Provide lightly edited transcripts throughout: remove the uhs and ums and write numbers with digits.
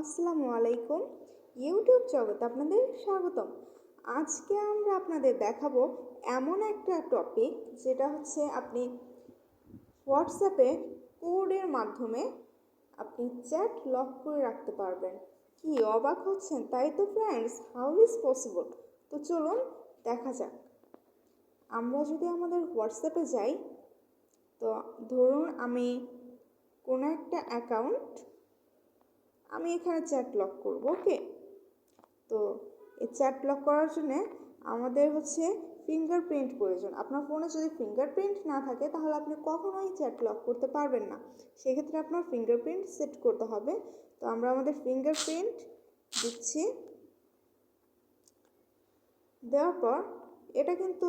আসসালামু আলাইকুম। ইউটিউব জগতে আপনাদের স্বাগতম। আজকে আমরা আপনাদের দেখাবো এমন একটা টপিক যেটা হচ্ছে আপনি হোয়াটসঅ্যাপে কোডের মাধ্যমে আপনি চ্যাট লক করে রাখতে পারবেন। কি অবাক হচ্ছেন তাই তো ফ্রেন্ডস, হাউ ইজ পসিবল? তো চলুন দেখা যাক। আমরা যদি আমাদের হোয়াটসঅ্যাপে যাই, তো ধরুন আমি কোনো একটা অ্যাকাউন্ট আমি এখানে চ্যাট লক করব। ওকে, তো এই চ্যাট লক করার জন্য আমাদের হচ্ছে ফিঙ্গারপ্রিন্ট প্রয়োজন। আপনার ফোনে যদি ফিঙ্গারপ্রিন্ট না থাকে তাহলে আপনি কখনোই চ্যাট লক করতে পারবেন না। সেক্ষেত্রে আপনার ফিঙ্গারপ্রিন্ট সেট করতে হবে। তো আমরা আমাদের ফিঙ্গারপ্রিন্ট দিচ্ছি, দেওয়ার পর এটা কিন্তু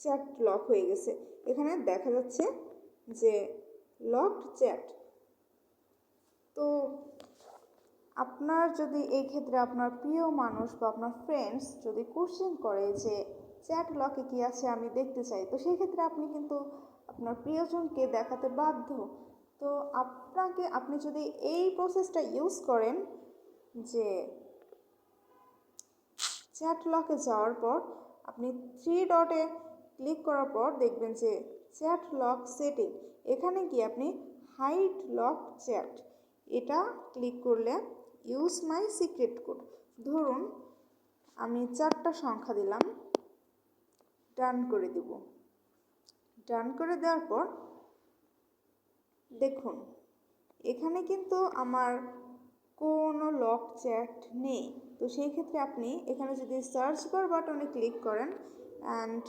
চ্যাট লক হয়ে গেছে। এখানে দেখা যাচ্ছে যে লকড চ্যাট। তো আপনার যদি এই ক্ষেত্রে আপনার প্রিয় মানুষ বা আপনার ফ্রেন্ডস যদি কোশ্চেন করে যে চ্যাট লকে কি আছে আমি দেখতে চাই, তো সেই ক্ষেত্রে আপনি কিন্তু আপনার প্রিয়জনকে দেখাতে বাধ্য। তো আপনি যদি এই প্রসেসটা ইউজ করেন, যে চ্যাট লকে যাওয়ার পর আপনি 3 ডটে ক্লিক করার পর দেখবেন যে চ্যাট লক সেটিং, এখানে গিয়ে আপনি হাইড লক চ্যাট এটা ক্লিক করলে ইউজ মাই সিক্রেট কোড, ধরুন আমি 4টা সংখ্যা দিলাম, ডান করে দেব। ডান করে দেওয়ার পর দেখুন এখানে কিন্তু আমার কোনো লক চ্যাট নেই। তো সেই ক্ষেত্রে আপনি এখানে যদি সার্চ বার বাটনে ক্লিক করেন অ্যান্ড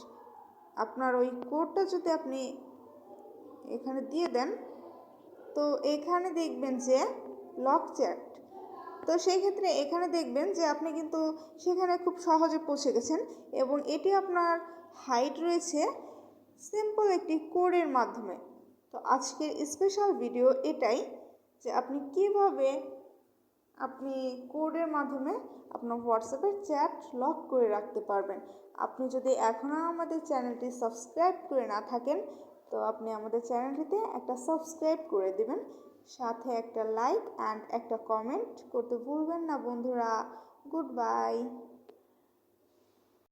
আপনার ওই কোডটা যদি আপনি এখানে দিয়ে দেন, তো এখানে দেখবেন যে লক চ্যাট। তো সেই ক্ষেত্রে এখানে দেখবেন যে আপনি কিন্তু সেখানে খুব সহজে পৌঁছে গেছেন এবং এটি আপনার হাইড রয়েছে সিম্পল একটি কোডের মাধ্যমে। তো আজকের স্পেশাল ভিডিও এটাই যে আপনি কিভাবে আপনি কোডের মাধ্যমে আপনার হোয়াটসঅ্যাপের চ্যাট লক করে রাখতে পারবেন। আপনি যদি এখনও আমাদের চ্যানেলটি সাবস্ক্রাইব করে না থাকেন, তো আপনি আমাদের চ্যানেলটিতে একটা সাবস্ক্রাইব করে দেবেন, সাথে একটা লাইক অ্যান্ড একটা কমেন্ট করতে ভুলবেন না বন্ধুরা। Good bye.